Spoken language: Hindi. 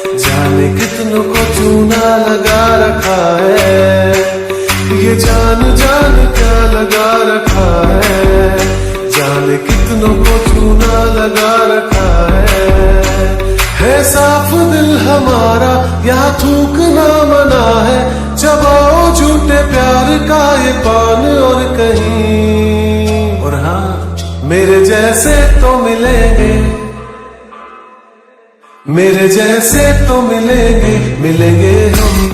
जाने कितनों को चूना लगा रखा है, ये जान जान क्या लगा रखा है, जाने कितनों को चूना लगा रखा है साफ दिल हमारा यहाँ थूकना मना है, चबाओ झूठे प्यार का ये पान और कहीं। और हाँ, मेरे जैसे तो मिलेंगे, मेरे जैसे तो मिलेंगे, मिलेंगे हम।